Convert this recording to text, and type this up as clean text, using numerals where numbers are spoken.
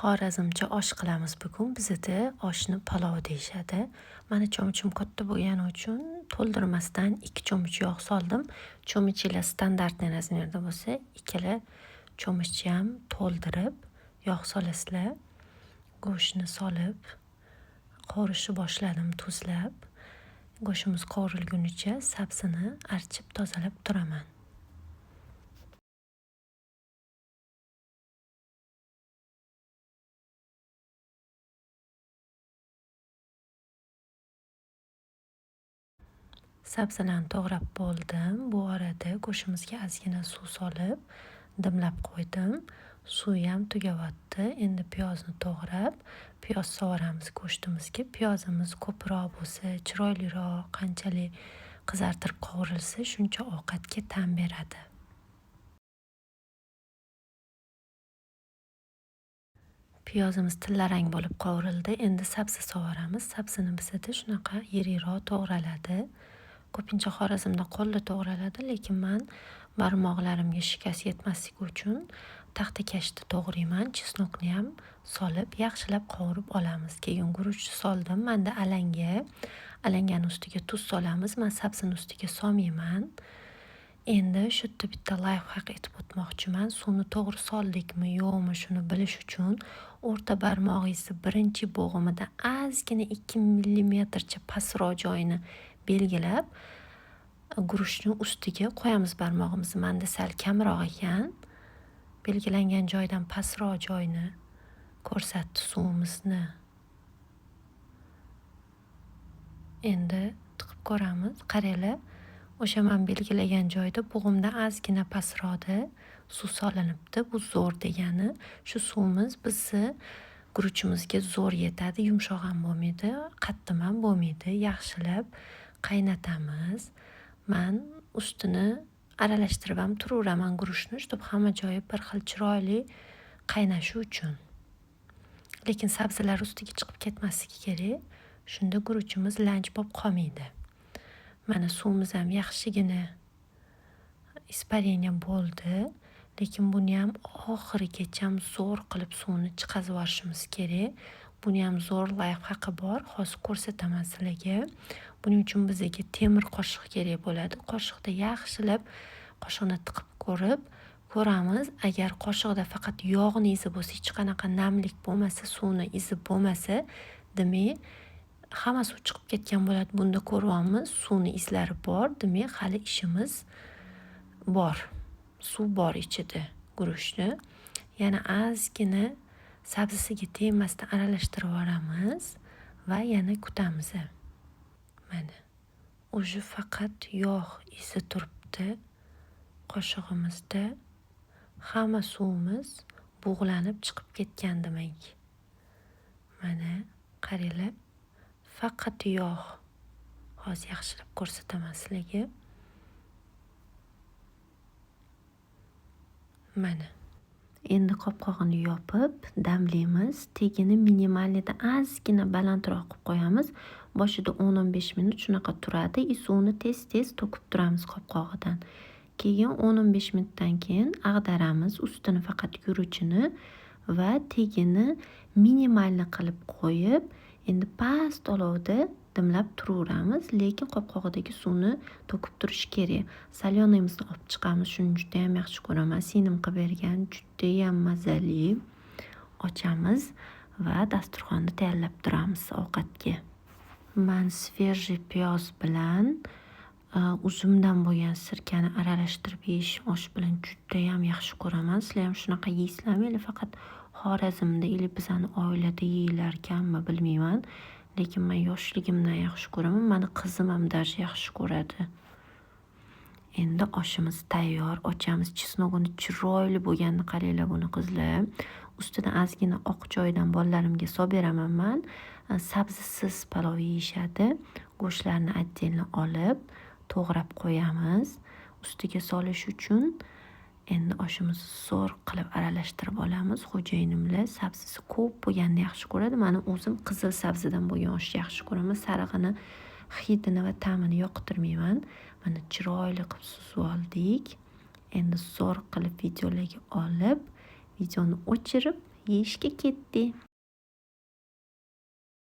Xorazmcha osh qilamiz bugun. Bizda oshni palov deyishadi. Mana cho'michim katta bo'lgani uchun to'ldirmasdan 2 cho'mich yog' soldim. Cho'michlar standartniy razmerda bo'lsa, ikkala cho'michni ham to'ldirib yog' solasizlar. Go'shtni solib qovurishni boshladim tuzlab. Go'shtimiz qovurilgunicha sabzini archib tozalab turaman. Sabzilarni to'g'rab bo'ldim. Bu orada go'shtimizga ozgina suv solib, dimlab qo'ydim. Suvi ham tugayapti. Endi piyozni to'g'rab, piyoz sovuramiz go'shtimizga. Piyozimiz ko'proq bo'lsa, chiroyliroq, qanchalik qizartirib qovurilsa, shuncha ovqatga ta'm beradi. Piyozimiz tillarang bo'lib qovurildi. Endi sabzi sovuramiz. Sabzini bizda shunaqa yiriroq to'g'raladi. Ko'pincha Xorazmda qo'lda to'g'raladi, lekin men barmoqlarimga shikast yetmasligi uchun taxtakashda to'g'rayman. Chesnokni ham solib, yaxshilab qovurib olamiz. Keyin guruchni soldim. Menda alanga. Alangani ustiga tuz solamiz. Men sabzini ustiga solmayman. Endi shu yerda bitta layfhak aytib o'tmoqchiman. Suvni to'g'ri soldikmi, yo'qmi, shuni bilish uchun o'rta barmog'ingizni birinchi bo'g'imida ozgina 2 millimetrcha pastroq joyini belgilab, guruchni ustiga qo'yamiz barmog'imizni. Menda sal kamroq ekan. Belgilangan joydan pastroq joyni ko'rsatdi suvimizni. Endi tiqib ko'ramiz. Qaranglar, o'sha men belgilagan joyda bo'g'imdan ozgina pastroqda suv solinibdi. Bu zo'r degani, shu suvimiz bizni guruchimizga zo'r yetadi. Yumshoq ham bo'lmaydi, qattiq ham bo'lmaydi. Yaxshilab qaynatamiz. Men ustini aralashtirib ham turaveraman guruchni, чтобы hamma joyi bir xil chiroyli qaynashi uchun. Lekin sabzilar ustiga chiqib ketmasligi kerak. Shunda guruchimiz lanch bo'lib qolmaydi. Mana suvimiz ham yaxshigina ispareniya bo'ldi. Lekin buni ham oxirigacha zo'r qilib suvni chiqazib olishimiz kerak. Buni ham zo'r layfhaki bor. Hozir ko'rsataman sizlarga. Buning uchun bizga temir qoshiq kerak bo'ladi. Qoshiqda yaxshilab qoshiqni tiqib ko'ramiz. Agar qoshiqda faqat yog'ni izi bo'lsa, hech qanaqa namlik bo'lmasa, suvni izi bo'lmasa, demak hamma suv chiqib ketgan bo'ladi. Bunda ko'ryapmiz, suvni izlari bor. Demak, hali ishimiz bor. Suv bor ichida guruchni. Yana ozgina sabzisiga tegmasdan aralashtirib olamiz va yana kutamiz. Mana o'sha faqat yog' izi turibdi qoshig'imizda. Hamma suvimiz bug'lanib chiqib ketgan demak. Mana qaranglar, faqat yog'. Hozir yaxshilab ko'rsataman sizlarga. Mana. Endi qopqog'ini yopib, damlaymiz. Tegini minimalida ozgina balandroq qilib qo'yamiz. Boshida 10-15 minut shunaqa turadi. Suvni tez-tez to'kib turamiz qopqog'idan. Keyin 10-15 minutdan keyin ag'daramiz. Ustini faqat guruchini va tegini minimalni qilib qo'yib, endi past olovda dimlab turaveramiz. Lekin qopqog'idagi suvni to'kib turish kerak. Salyonimizni olib chiqamiz. Shuni juda ham yaxshi ko'raman. Singlim qilib bergan, juda ham mazali. Ochamiz va dasturxonni tayyorlab turamiz ovqatga. Men svejiy piyoz bilan uzumdan bo'lgan sirkani aralashtirib yeyish osh bilan juda ham yaxshi ko'raman. Sizlar ham shunaqa yeysizlarmi? Faqat Xorazmda yoki bizani oilada yeyilarkanmi bilmayman. Lekin men yoshligimdan yaxshi ko'raman. Meni qizim ham darja yaxshi ko'radi. Endi oshimiz tayyor. Ochamiz. Chesnog'ini chiroyli bo'lganini qaranglar buni qizlar. Ustidan ozgina oq joyidan bolalarimga solib beraman men. Sabzisiz palov yeyishadi. Go'shtlarni отдельно olib, to'g'rab qo'yamiz. Ustiga solish uchun endi oshimizni zo'r qilib aralashtirib olamiz. Xo'jayinimlar sabzisi ko'p bo'lganini yaxshi ko'radi. Men o'zim qizil sabzidan bo'lgan oshni yaxshi ko'raman. Sarig'ini, hidini va ta'mini yoqtirmayman. Mana chiroyli qilib suzib oldik. Endi zo'r qilib videolarga olib, videoni o'chirib yeyishga ketdi.